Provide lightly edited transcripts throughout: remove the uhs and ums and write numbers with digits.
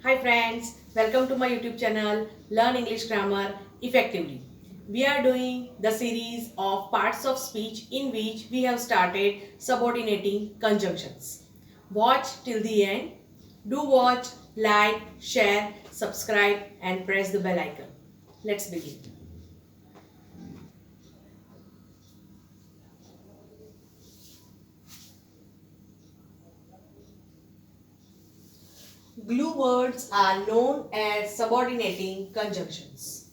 Hi friends, welcome to my YouTube channel Learn English Grammar Effectively. We are doing the series of parts of speech in which we have started subordinating conjunctions. Watch till the end. Do watch, like, share, subscribe and press the bell icon. Let's begin. Glue words are known as subordinating conjunctions.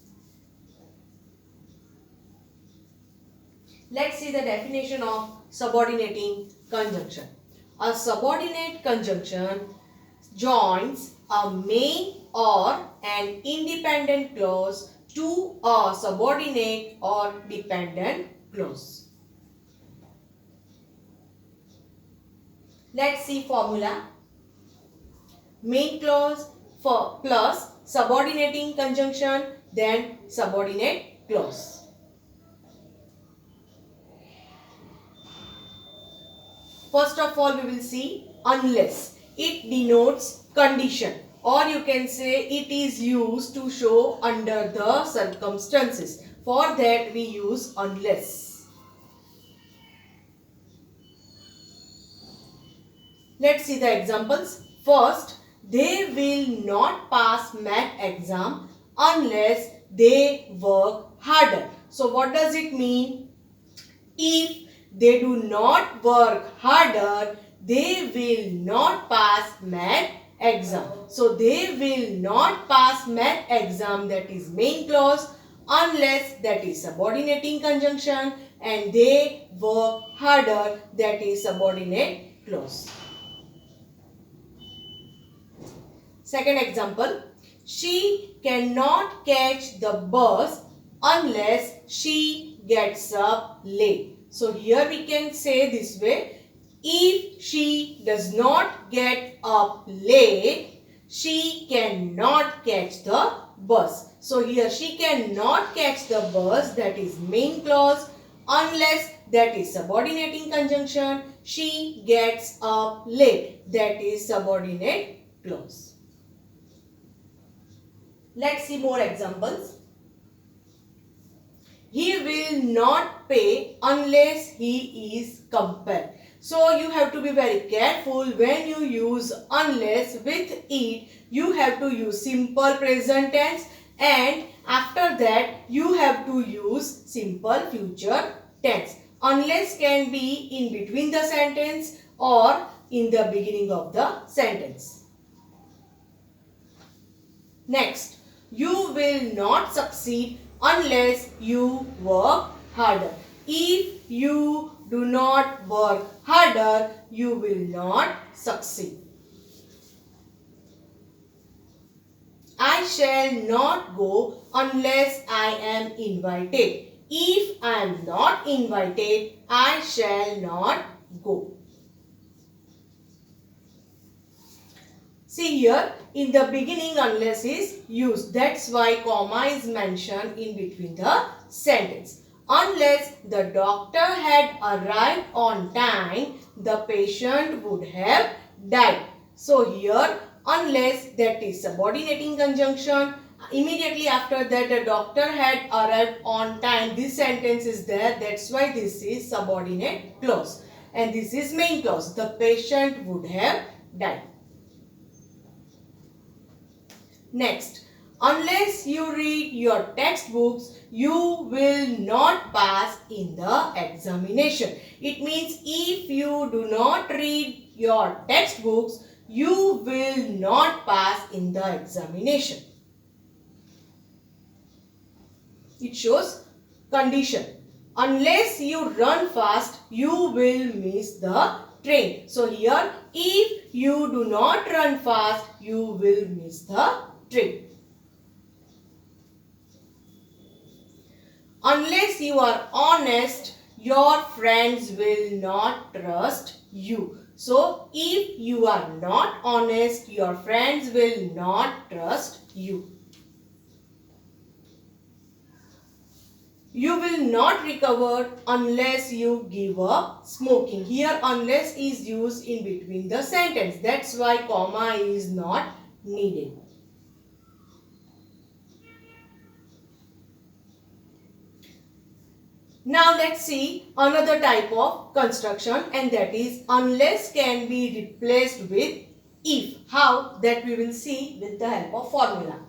Let's see the definition of subordinating conjunction. A subordinate conjunction joins a main or an independent clause to a subordinate or dependent clause. Let's see formula. Main clause for plus subordinating conjunction, then subordinate clause. First of all, we will see unless. It denotes condition, or you can say it is used to show under the circumstances. For that we use unless. Let's see the examples. First, they will not pass math exam unless they work harder. So what does it mean? If they do not work harder, they will not pass math exam. So they will not pass math exam, that is main clause, unless, that is subordinating conjunction, and they work harder, that is subordinate clause. Second example, she cannot catch the bus unless she gets up late. So here we can say this way, if she does not get up late, she cannot catch the bus. So here she cannot catch the bus, that is main clause, unless, that is subordinating conjunction, she gets up late, that is subordinate clause. Let's see more examples. He will not pay unless he is compelled. So you have to be very careful when you use unless. With it, you have to use simple present tense, and after that you have to use simple future tense. Unless can be in between the sentence or in the beginning of the sentence. Next, you will not succeed unless you work harder. If you do not work harder, you will not succeed. I shall not go unless I am invited. If I am not invited, I shall not go. See here, in the beginning unless is used. That's why comma is mentioned in between the sentence. Unless the doctor had arrived on time, the patient would have died. So here, unless, that is subordinating conjunction. Immediately after that, the doctor had arrived on time. This sentence is there. That's why this is subordinate clause. And this is main clause. The patient would have died. Next, unless you read your textbooks, you will not pass in the examination. It means if you do not read your textbooks, you will not pass in the examination. It shows condition. Unless you run fast, you will miss the train. So here, if you do not run fast, you will miss the train. Unless you are honest, your friends will not trust you. So, if you are not honest, your friends will not trust you. You will not recover unless you give up smoking. Here, unless is used in between the sentence. That's why comma is not needed. Now let's see another type of construction, and that is unless can be replaced with if. How? That we will see with the help of formula.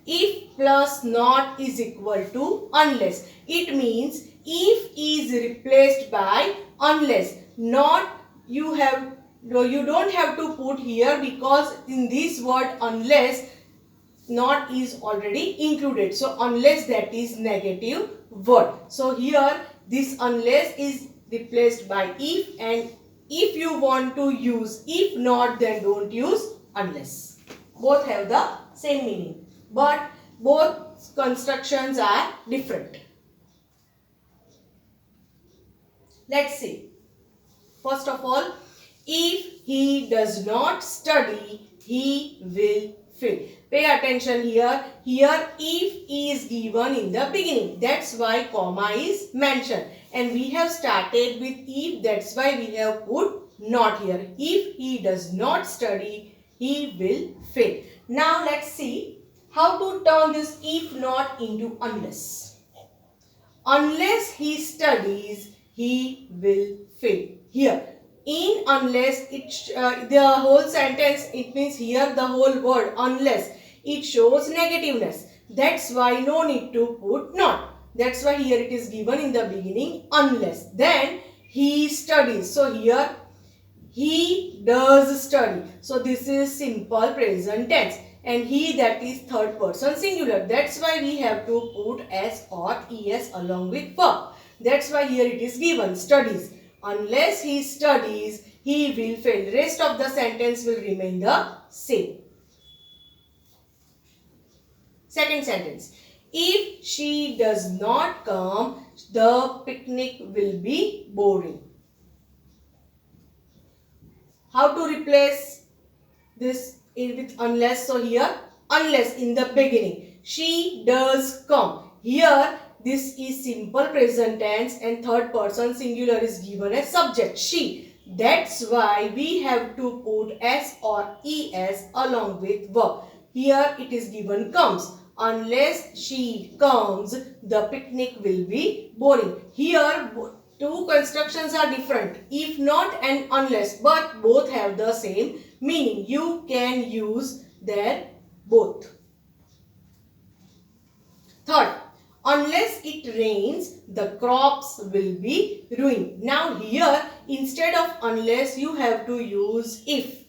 If plus not is equal to unless. It means if is replaced by unless. Not you don't have to put here, because in this word unless not is already included. So unless, that is negative word. So here this unless is replaced by if, and if you want to use if not, then don't use unless. Both have the same meaning, but both constructions are different. Let's see. First of all, if he does not study, he will fail. Pay attention here. Here if is given in the beginning. That's why comma is mentioned. And we have started with if. That's why we have put not here. If he does not study, he will fail. Now let's see how to turn this if not into unless. Unless he studies, he will fail. Here in unless, the whole sentence, it means here the whole word unless, it shows negativeness. That's why no need to put not. That's why here it is given in the beginning unless. Then he studies. So here he does study. So this is simple present tense. And he, that is third person singular. That's why we have to put s or es along with verb. That's why here it is given studies. Unless he studies, he will fail. Rest of the sentence will remain the same. Second sentence. If she does not come, the picnic will be boring. How to replace this with unless? So here unless in the beginning. She does come. Here this is simple present tense and third person singular is given as subject, she. That's why we have to put s or es along with verb. Here it is given comes. Unless she comes, the picnic will be boring. Here two constructions are different, if not and unless, but both have the same meaning. You can use their both. Third, unless it rains, the crops will be ruined. Now here, instead of unless, you have to use if.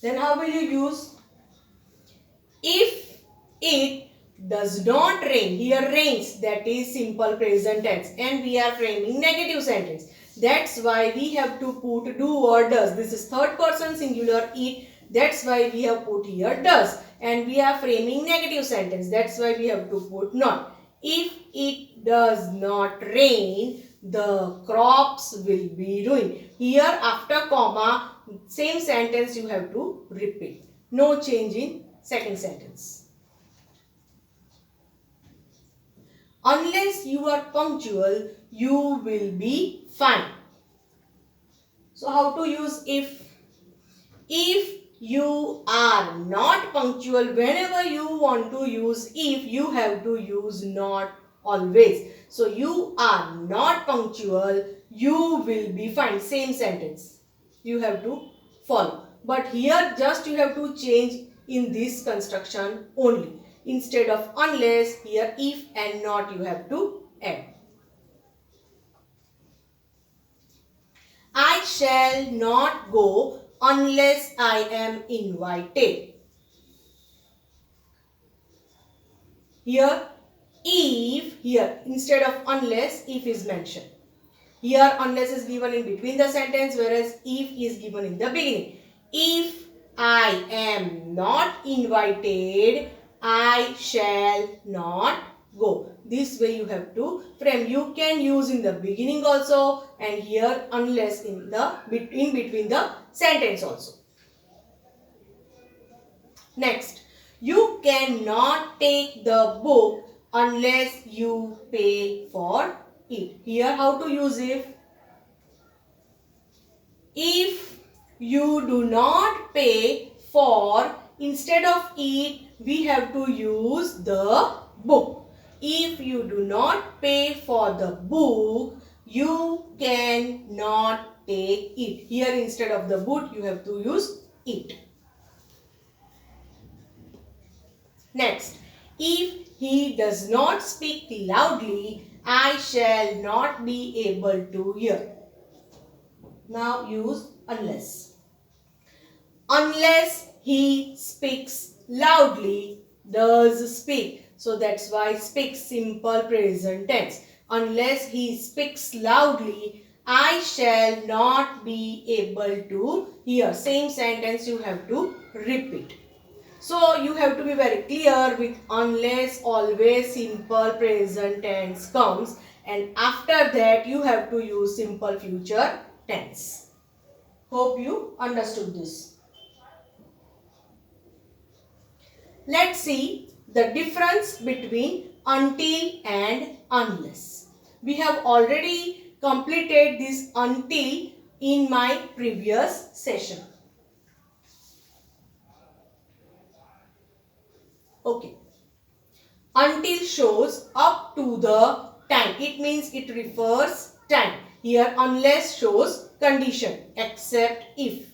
Then how will you use? If it does not rain, here rains, that is simple present tense, and we are framing negative sentence. That's why we have to put do or does. This is third person singular it. That's why we have put here does, and we are framing negative sentence. That's why we have to put not. If it does not rain, the crops will be ruined. Here after comma, same sentence you have to repeat. No change in second sentence. Unless you are punctual, you will be fine. So how to use if? If you are not punctual, whenever you want to use if, you have to use not always. So you are not punctual, you will be fine. Same sentence you have to follow. But here just you have to change in this construction only. Instead of unless, here if and not you have to add. I shall not go unless I am invited. Here if, here instead of unless, if is mentioned. Here unless is given in between the sentence, whereas if is given in the beginning. If I am not invited, I shall not go. This way you have to frame. You can use in the beginning also, and here unless in between the sentence also. Next, you cannot take the book unless you pay for it. Here how to use if? If you do not pay for, instead of it, we have to use the book. If you do not pay for the book, you cannot take it. Here instead of the book, you have to use it. Next, if he does not speak loudly, I shall not be able to hear. Now use unless. Unless he speaks loudly, does speak. So that's why speaks simple present tense. Unless he speaks loudly, I shall not be able to hear. Same sentence you have to repeat. So you have to be very clear with unless, always simple present tense comes, and after that you have to use simple future tense. Hope you understood this. Let's see the difference between until and unless. We have already completed this until in my previous session. Okay. Until shows up to the time. It means it refers time. Here unless shows condition, except if.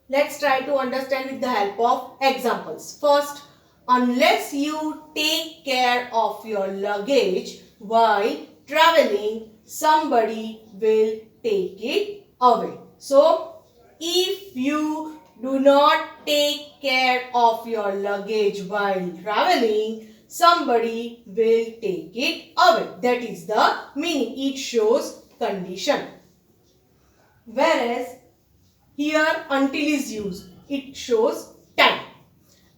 Let's try to understand with the help of examples. First, unless you take care of your luggage while traveling, somebody will take it away. So, if you do not take care of your luggage while traveling, somebody will take it away. That is the meaning. It shows condition. Whereas here until is used. It shows time.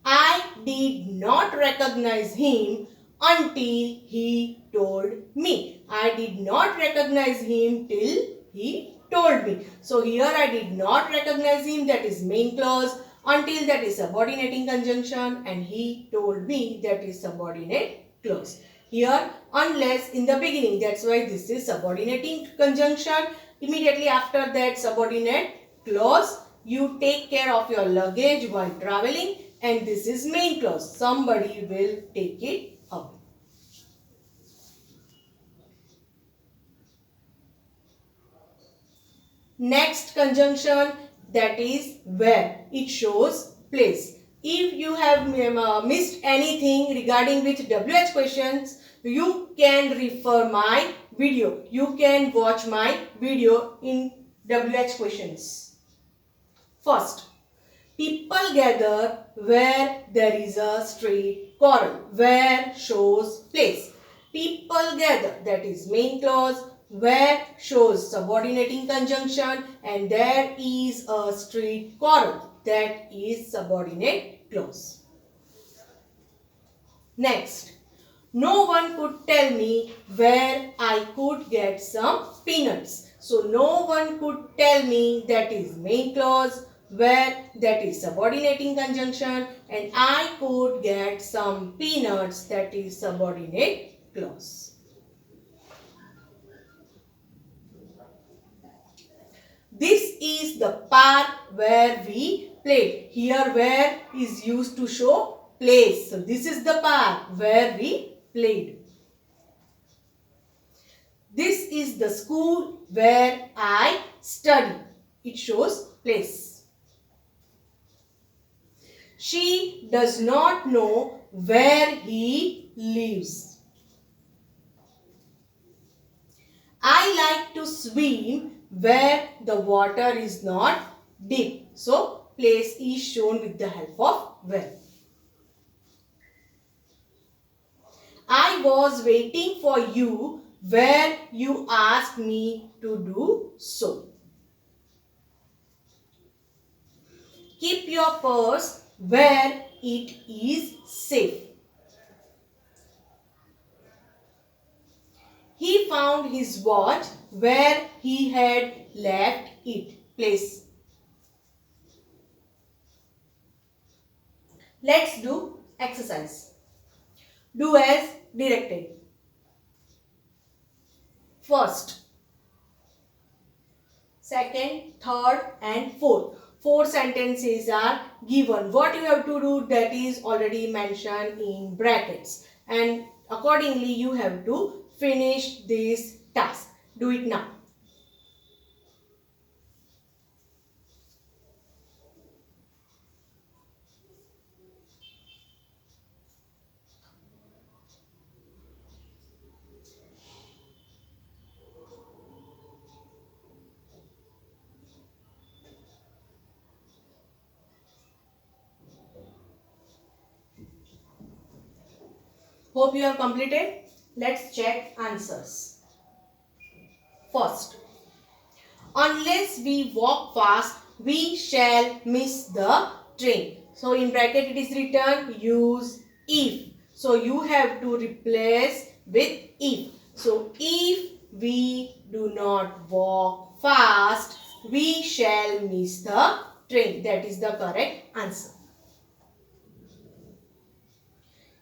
I did not recognize him until he told me. I did not recognize him till he told me. So here I did not recognize him, that is main clause. Until, that is subordinating conjunction, and he told me, that is subordinate clause. Here unless in the beginning, that's why this is subordinating conjunction. Immediately after that subordinate clause, you take care of your luggage while traveling, and this is main clause. Somebody will take it away. Next conjunction, that is where. It shows place. If you have missed anything regarding with WH questions, you can refer my video. You can watch my video in WH questions. First, people gather where there is a street quarrel. Where shows place. People gather, that is main clause. Where shows subordinating conjunction, and there is a street quarrel, that is subordinate clause. Next, no one could tell me where I could get some peanuts. So no one could tell me, that is main clause. Where, that is subordinating conjunction, and I could get some peanuts, that is subordinate clause. This is the park where we played. Here where is used to show place. So this is the park where we played. This is the school where I study. It shows place. She does not know where he lives. I like to swim where the water is not deep. So, place is shown with the help of where. I was waiting for you where you asked me to do so. Keep your purse where it is safe. He found his watch where he had left it. Place. Let's do exercise. Do as directed. First, second, third and fourth. Four sentences are given. What you have to do, that is already mentioned in brackets. And accordingly, you have to finish this task. Do it now. Hope you have completed. Let's check answers. First, unless we walk fast, we shall miss the train. So in bracket it is written, use if. So you have to replace with if. So if we do not walk fast, we shall miss the train. That is the correct answer.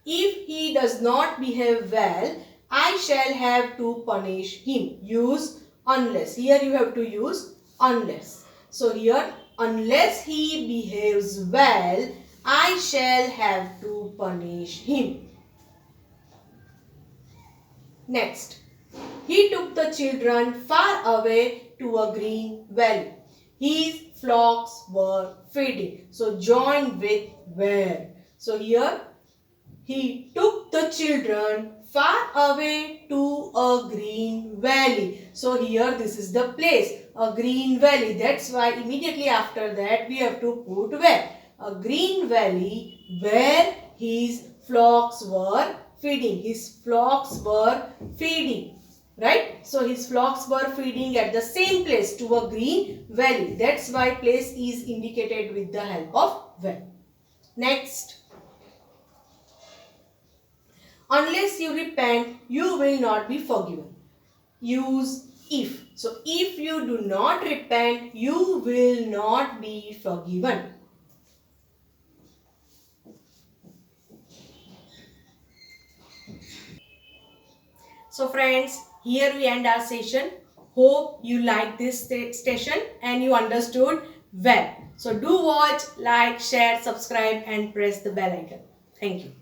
If he does not behave well, I shall have to punish him. Use unless. Here you have to use unless. So here, unless he behaves well, I shall have to punish him. Next, he took the children far away to a green valley. His flocks were feeding. So join with where. So here, he took the children far away to a green valley. So here this is the place, a green valley. That's why immediately after that we have to put where? A green valley where his flocks were feeding. His flocks were feeding. Right? So his flocks were feeding at the same place, to a green valley. That's why place is indicated with the help of where. Next. Unless you repent, you will not be forgiven. Use if. So, if you do not repent, you will not be forgiven. So, friends, here we end our session. Hope you liked this session and you understood well. So, do watch, like, share, subscribe and press the bell icon. Thank you.